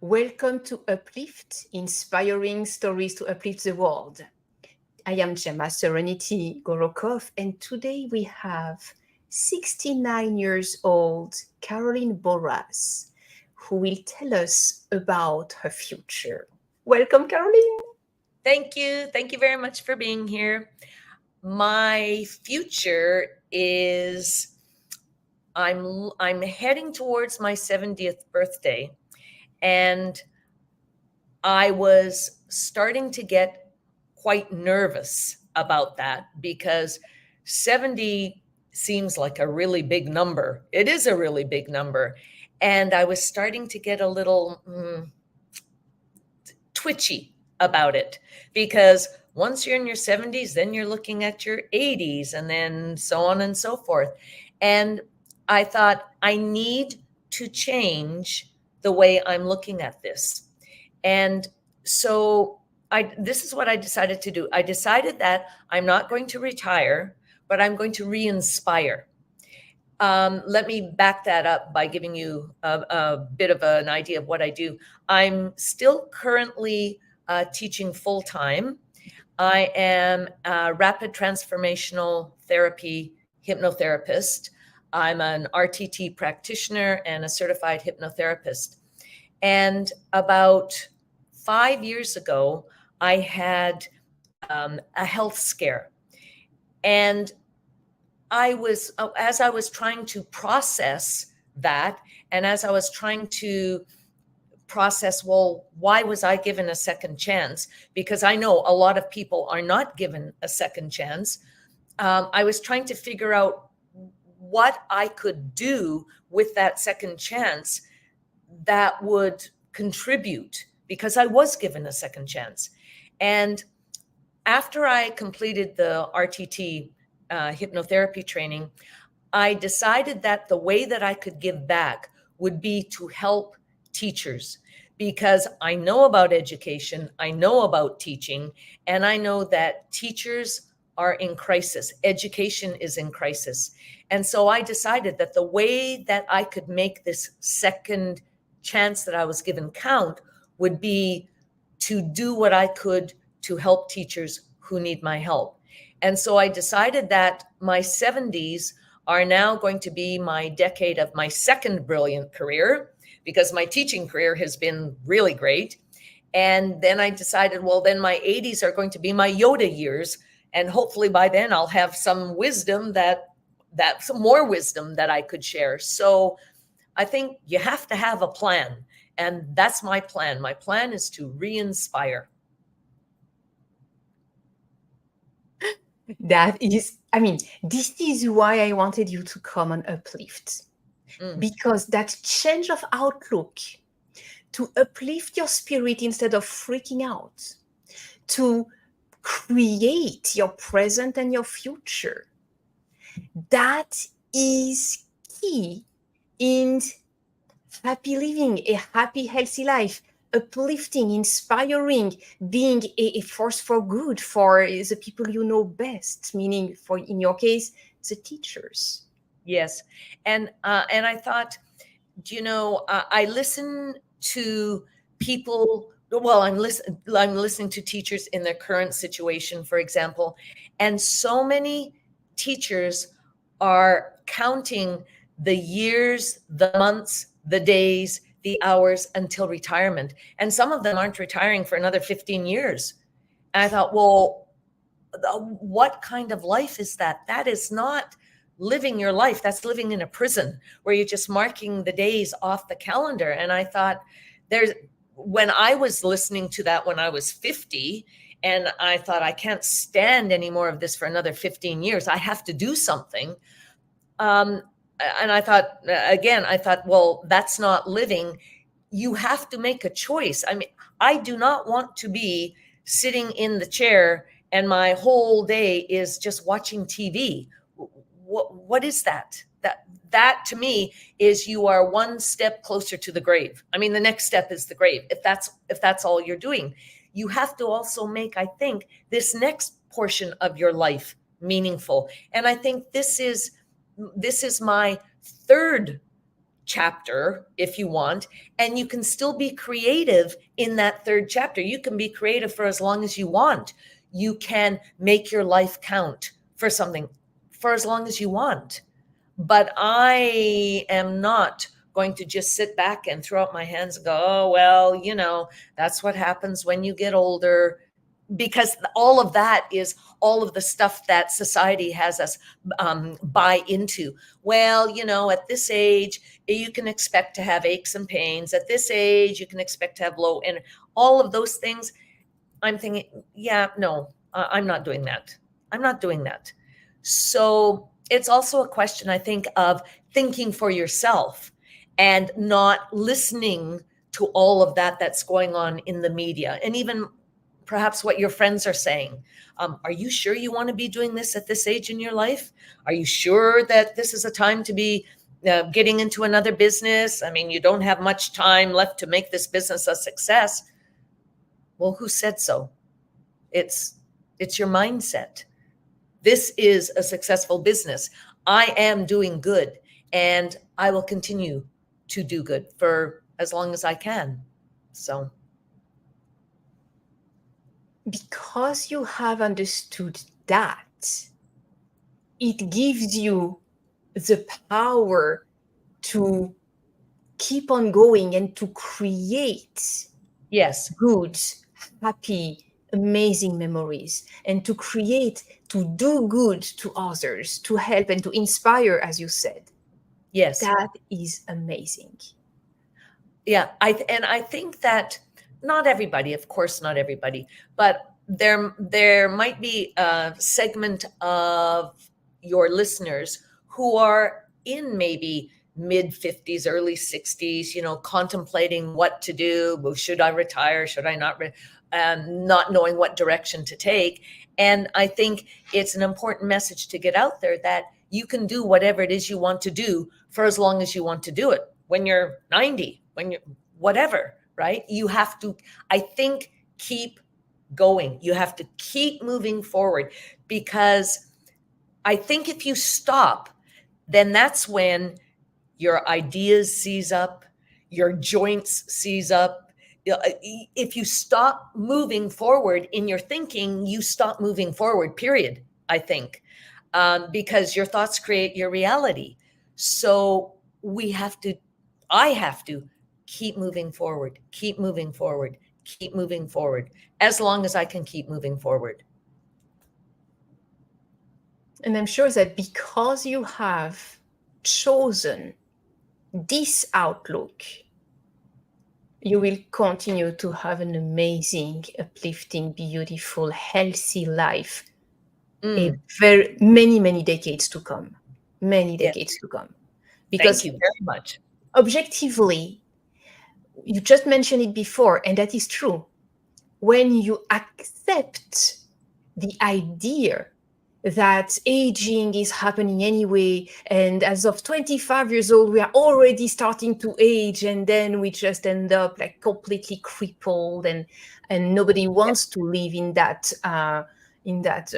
Welcome to Uplift, inspiring stories to uplift the world. I am Gemma Serenity Gorokov, and today we have 69 years old Carolyn Boras, who will tell us about her future. Welcome, Carolyn. Thank you. Thank you very much for being here. My future is I'm heading towards my 70th birthday, and I was starting to get quite nervous about that because 70 seems like a really big number. It is a really big number. And I was starting to get a little twitchy about it because once you're in your 70s, then you're looking at your 80s and then so on and so forth. And I thought, I need to change the way I'm looking at this. And so this is what I decided to do. I decided that I'm not going to retire, but I'm going to re-inspire. Let me back that up by giving you a bit of an idea of what I do. I'm still currently teaching full-time. I am a rapid transformational therapy hypnotherapist. I'm an RTT practitioner and a certified hypnotherapist. And about 5 years ago, I had a health scare. And as I was trying to process that, and as I was trying to process, well, why was I given a second chance? Because I know a lot of people are not given a second chance. I was trying to figure out what I could do with that second chance that would contribute, because I was given a second chance. And after I completed the RTT hypnotherapy training, I decided that the way that I could give back would be to help teachers, because I know about education, I know about teaching, and I know that teachers are in crisis. Education is in crisis. And so I decided that the way that I could make this second chance that I was given count would be to do what I could to help teachers who need my help. And so I decided that my 70s are now going to be my decade of my second brilliant career, because my teaching career has been really great. And then I decided, well, then my 80s are going to be my Yoda years. And hopefully by then I'll have some wisdom some more wisdom that I could share. So I think you have to have a plan. And that's my plan. My plan is to re-inspire. This is why I wanted you to come on Uplift. Because that change of outlook, to uplift your spirit instead of freaking out, to create your present and your future, that is key in happy living, a happy, healthy life, uplifting, inspiring, being a force for good for the people you know best, meaning for, in your case, the teachers. Yes. And I thought, I listen to people. Well, I'm listening to teachers in their current situation, for example, and so many teachers are counting the years, the months, the days, the hours until retirement. And some of them aren't retiring for another 15 years. And I thought, well, what kind of life is that? That is not living your life. That's living in a prison where you're just marking the days off the calendar. And I thought, when I was listening to that when I was 50, and I thought, I can't stand any more of this for another 15 years. I have to do something. And I thought, well, that's not living. You have to make a choice. I mean, I do not want to be sitting in the chair and my whole day is just watching TV. What is that? That to me is, you are one step closer to the grave. I mean, the next step is the grave. If that's all you're doing, you have to also make, I think, this next portion of your life meaningful. And I think this is my third chapter if you want, and you can still be creative in that third chapter. You can be creative for as long as you want. You can make your life count for something for as long as you want. But I am not going to just sit back and throw up my hands and go, oh, well, that's what happens when you get older. Because all of that is all of the stuff that society has us buy into. Well, at this age, you can expect to have aches and pains. At this age, you can expect to have low, and all of those things. I'm thinking, yeah, no, I'm not doing that. I'm not doing that. So it's also a question, I think, of thinking for yourself and not listening to all of that that's going on in the media, and even perhaps what your friends are saying. Are you sure you want to be doing this at this age in your life? Are you sure that this is a time to be getting into another business? I mean, you don't have much time left to make this business a success. Well, who said so? It's your mindset. This is a successful business. I am doing good, and I will continue to do good for as long as I can. So, because you have understood that, it gives you the power to keep on going and to create good, happy, amazing memories, and to do good to others, to help and to inspire, as you said. Yes. That is amazing. Yeah. I think that not everybody, of course, not everybody, but there might be a segment of your listeners who are in maybe mid 50s, early 60s, contemplating what to do. Well, should I retire? Should I not? Not knowing what direction to take. And I think it's an important message to get out there that you can do whatever it is you want to do for as long as you want to do it. When you're 90, when you're whatever, right? You have to, I think, keep going. You have to keep moving forward, because I think if you stop, then that's when your ideas seize up, your joints seize up. If you stop moving forward in your thinking, you stop moving forward, period, I think, because your thoughts create your reality. So I have to keep moving forward, keep moving forward, keep moving forward, as long as I can keep moving forward. And I'm sure that because you have chosen this outlook, you will continue to have an amazing, uplifting, beautiful, healthy life. Many decades to come. Many decades to come. Because thank you very much. Objectively, you just mentioned it before, and that is true. When you accept the idea that aging is happening anyway, and as of 25 years old, we are already starting to age, and then we just end up like completely crippled, and nobody wants to live in that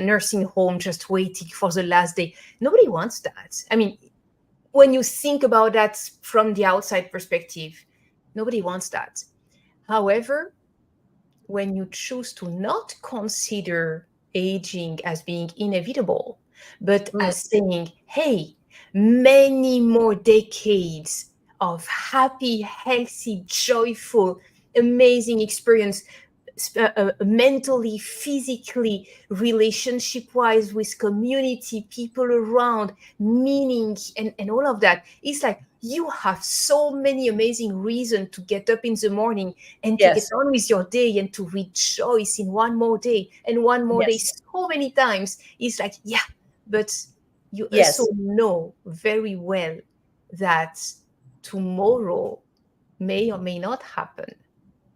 nursing home just waiting for the last day. Nobody wants that. I mean, when you think about that from the outside perspective, nobody wants that. However, when you choose to not consider aging as being inevitable, but as saying, hey, many more decades of happy, healthy, joyful, amazing experience, mentally, physically, relationship-wise, with community, people around, meaning, and all of that. It's like you have so many amazing reasons to get up in the morning and to get on with your day and to rejoice in one more day and one more day so many times. It's like, yeah, but you also know very well that tomorrow may or may not happen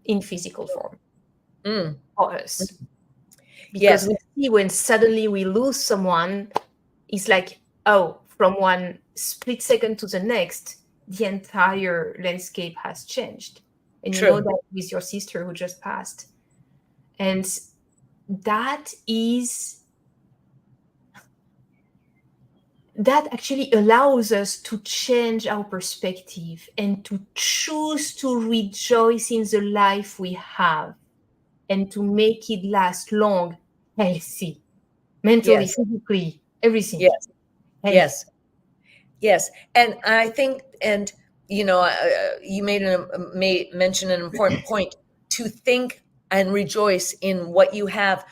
in physical form for us. Because we see when suddenly we lose someone, it's like, oh, from one split second to the next, the entire landscape has changed. And you know that with your sister who just passed. And that is that actually allows us to change our perspective and to choose to rejoice in the life we have and to make it last long, healthy, mentally, Yes. physically, everything. Yes. Healthy. Yes. Yes. And I think, and you mention an important point, to think and rejoice in what you have.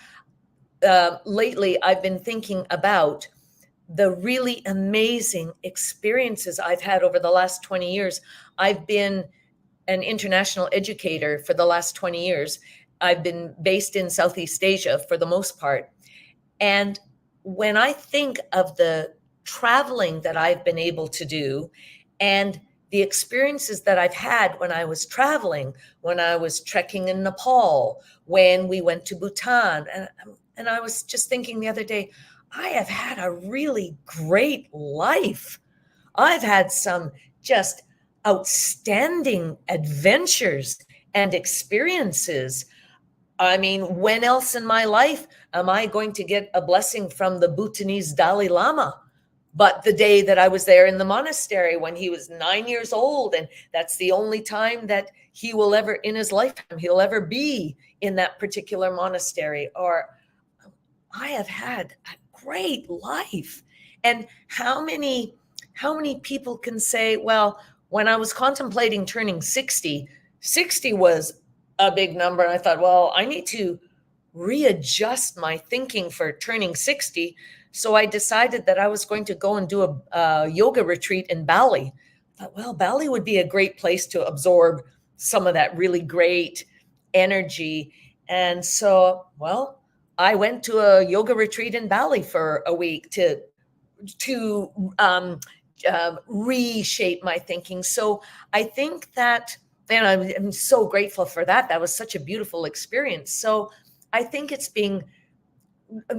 Lately, I've been thinking about the really amazing experiences I've had over the last 20 years. I've been an international educator for the last 20 years. I've been based in Southeast Asia for the most part. And when I think of the traveling that I've been able to do and the experiences that I've had when I was traveling, when I was trekking in Nepal, when we went to Bhutan, and I was just thinking the other day, I have had a really great life. I've had some just outstanding adventures and experiences. I mean, when else in my life am I going to get a blessing from the Bhutanese Dalai Lama? But the day that I was there in the monastery when he was 9 years old, and that's the only time that he will ever, in his lifetime, he'll ever be in that particular monastery. Or I have had a great life. And how many people can say, well, when I was contemplating turning 60, 60 was a big number. And I thought, well, I need to readjust my thinking for turning 60. So I decided that I was going to go and do a yoga retreat in Bali. I thought, well, Bali would be a great place to absorb some of that really great energy. And so, well, I went to a yoga retreat in Bali for a week to reshape my thinking. So I think that, and I'm so grateful for that. That was such a beautiful experience. So I think it's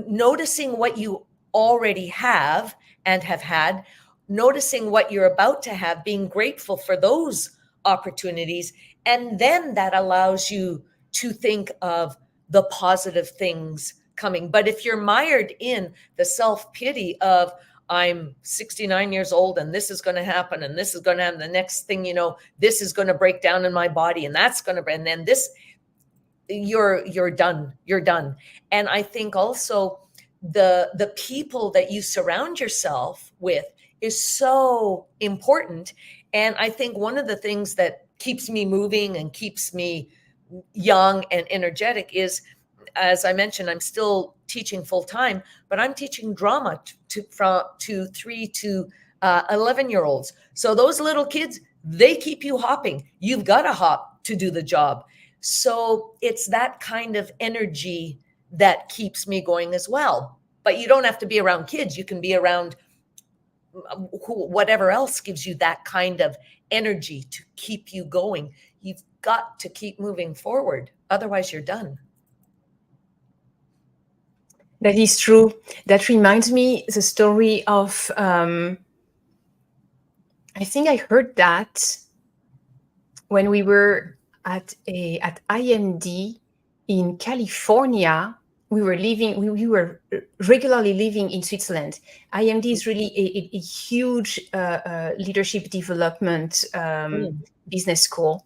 noticing what you already have and have had, noticing what you're about to have, being grateful for those opportunities. And then that allows you to think of the positive things coming. But if you're mired in the self-pity of, I'm 69 years old and this is going to happen and this is going to happen, the next thing you know, this is going to break down in my body and that's going to, and then this, you're done. And I think also the people that you surround yourself with is so important. And I think one of the things that keeps me moving and keeps me young and energetic is, as I mentioned, I'm still teaching full time, but I'm teaching drama to 3 to 11-year-olds. So those little kids, they keep you hopping. You've got to hop to do the job. So it's that kind of energy that keeps me going as well. But you don't have to be around kids. You can be around whatever else gives you that kind of energy to keep you going. You've got to keep moving forward. Otherwise, you're done. That is true. That reminds me the story of, I think I heard that when we were at IMD in California. We were regularly living in Switzerland. IMD is really a huge leadership development business school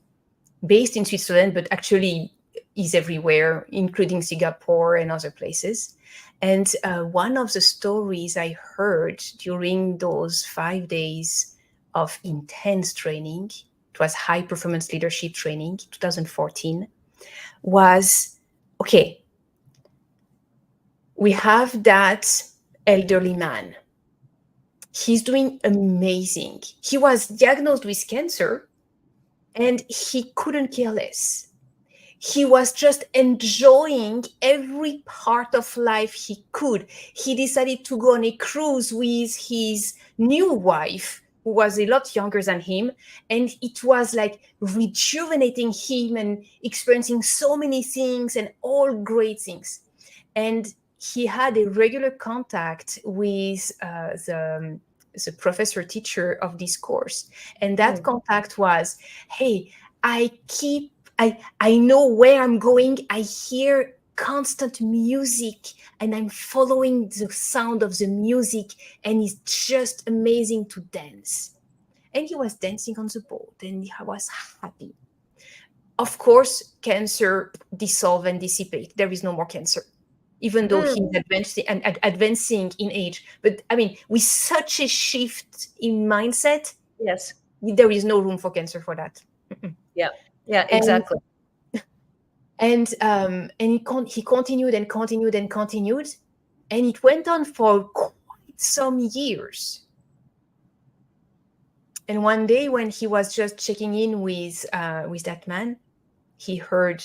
based in Switzerland, but actually is everywhere, including Singapore and other places. And one of the stories I heard during those 5 days of intense training, it was high performance leadership training, 2014, was, okay, we have that elderly man. He's doing amazing. He was diagnosed with cancer and he couldn't care less. He was just enjoying every part of life he could. He decided to go on a cruise with his new wife, who was a lot younger than him. And it was like rejuvenating him and experiencing so many things and all great things. And he had a regular contact with the professor teacher of this course. And that contact was, hey, I know where I'm going. I hear constant music, and I'm following the sound of the music, and it's just amazing to dance. And he was dancing on the boat, and he was happy. Of course, cancer dissolve and dissipate. There is no more cancer, even though he's advancing in age. But I mean, with such a shift in mindset, Yes. there is no room for cancer for that. Yeah. Yeah, exactly. And he continued and continued and continued, and it went on for quite some years. And one day, when he was just checking in with that man, he heard,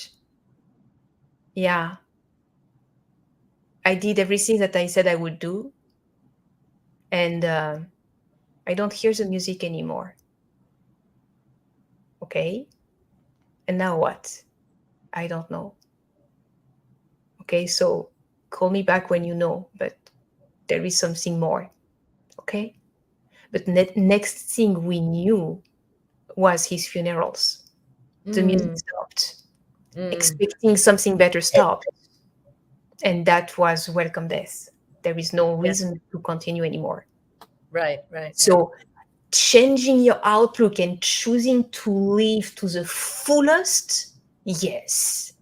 "Yeah, I did everything that I said I would do, and I don't hear the music anymore." Okay, and now what? I don't know. Okay, so call me back when you know, but there is something more. Okay, but next thing we knew was his funerals. The music stopped. Expecting something better stopped. And that was welcome death. There is no reason to continue anymore. Right. So changing your outlook and choosing to live to the fullest, yes.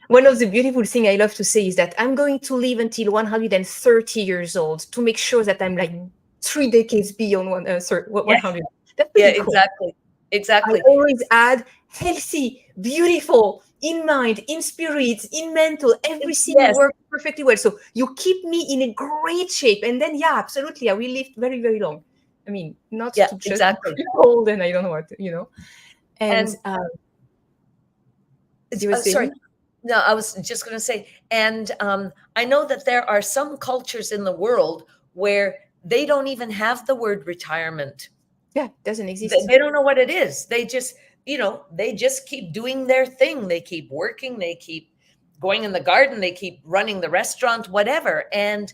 One of the beautiful things I love to say is that I'm going to live until 130 years old to make sure that I'm like 3 decades beyond 100. That's pretty cool. Exactly. I always add healthy, beautiful, in mind, in spirit, in mental, everything works perfectly well. So you keep me in a great shape. And then, absolutely, I will live very, very long. I mean, not to just be old and I don't know what, And sorry. No, I was just going to say, and I know that there are some cultures in the world where they don't even have the word retirement. Yeah, it doesn't exist. They don't know what it is. They just, they just keep doing their thing. They keep working. They keep going in the garden. They keep running the restaurant, whatever. And,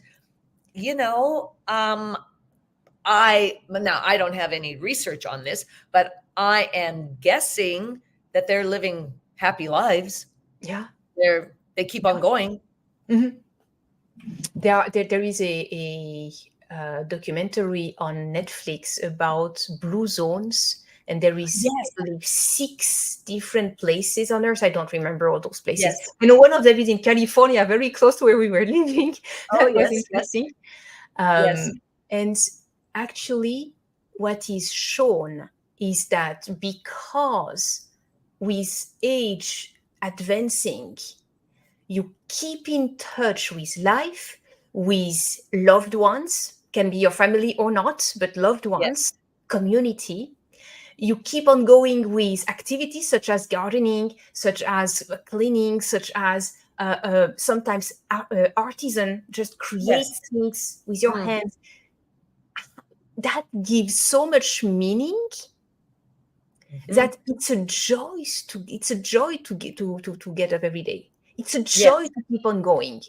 I don't have any research on this, but I am guessing that they're living happy lives. Yeah. They keep on going. Mm-hmm. There is a documentary on Netflix about blue zones, and there is 6 different places on Earth. I don't remember all those places. I know one of them is in California, very close to where we were living. That was interesting. And actually, what is shown is that because with age advancing, you keep in touch with life, with loved ones, can be your family or not, but loved ones, community. You keep on going with activities such as gardening, such as cleaning, such as sometimes artisan, just create things with your hands. That gives so much meaning that it's a joy to get up every day. It's a joy to keep on going.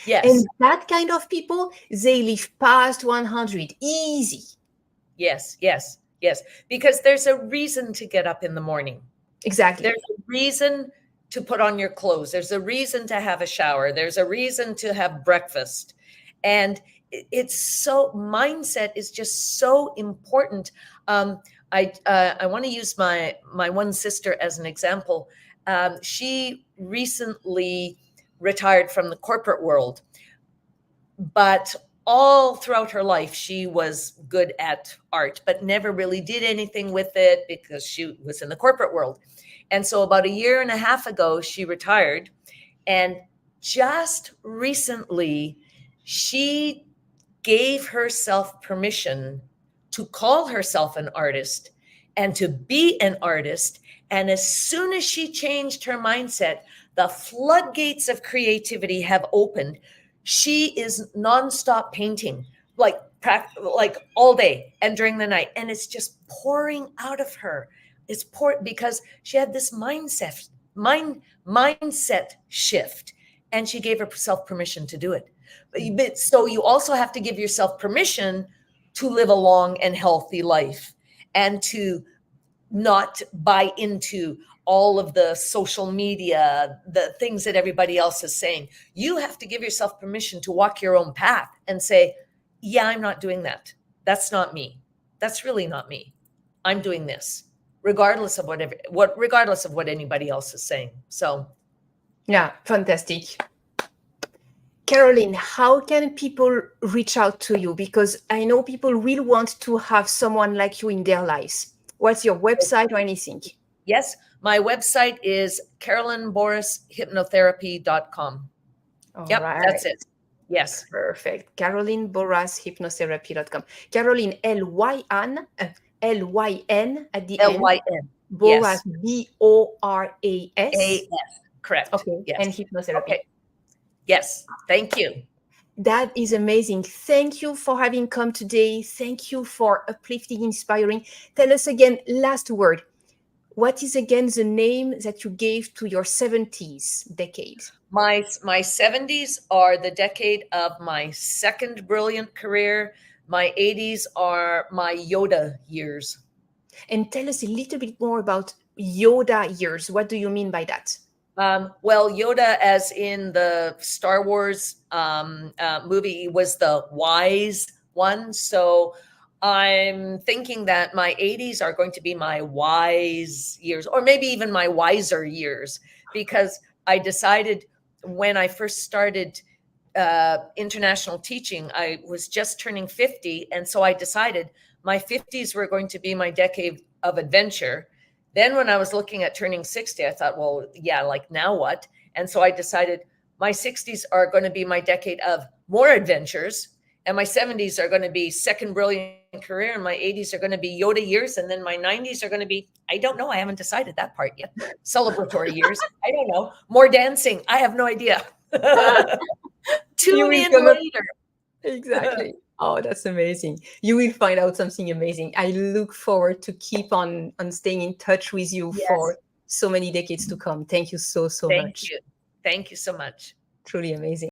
And that kind of people, they live past 100 easy. Yes. Because there's a reason to get up in the morning. Exactly. There's a reason to put on your clothes. There's a reason to have a shower. There's a reason to have breakfast. And mindset is just so important. I want to use my one sister as an example. She recently retired from the corporate world, but all throughout her life, she was good at art, but never really did anything with it because she was in the corporate world. And so about 1.5 years ago, she retired. And just recently, she gave herself permission to call herself an artist and to be an artist. And as soon as she changed her mindset, the floodgates of creativity have opened. She is nonstop painting, like all day and during the night. And it's just pouring out of her. It's because she had this mindset shift, and she gave herself permission to do it. But so you also have to give yourself permission to live a long and healthy life, and to not buy into all of the social media, the things that everybody else is saying. You have to give yourself permission to walk your own path and say, yeah, I'm not doing that. That's not me. That's really not me. I'm doing this, regardless of what anybody else is saying. So, yeah, fantastic. Carolyn, how can people reach out to you? Because I know people will want to have someone like you in their lives. What's your website or anything? Yes, my website is carolynborashypnotherapy.com. Yep, right. That's it. Yes. Perfect. Carolyn Boras, hypnotherapy.com. Carolyn, L-Y-N at the end. L-Y-N. Boras, Yes. B-O-R-A-S. A-S. Correct. Okay. Yes. And hypnotherapy. Okay. Yes. Thank you. That is amazing. Thank you for having come today. Thank you for uplifting, inspiring. Tell us again, last word. What is again the name that you gave to your 70s decade? My 70s are the decade of my second brilliant career. My 80s are my Yoda years. And tell us a little bit more about Yoda years. What do you mean by that? Well, Yoda, as in the Star Wars movie, was the wise one. So I'm thinking that my 80s are going to be my wise years, or maybe even my wiser years, because I decided when I first started international teaching, I was just turning 50. And so I decided my 50s were going to be my decade of adventure. Then when I was looking at turning 60, I thought, well, yeah, like now what? And so I decided my 60s are going to be my decade of more adventures, and my 70s are going to be second brilliant career, and my 80s are going to be Yoda years, and then my 90s are going to be, I don't know, I haven't decided that part yet. Celebratory years, I don't know. More dancing, I have no idea. Tune in later. Exactly. Oh, that's amazing. You will find out something amazing. I look forward to keep on staying in touch with you for so many decades to come. Thank you so much. Thank you. Thank you so much. Truly amazing.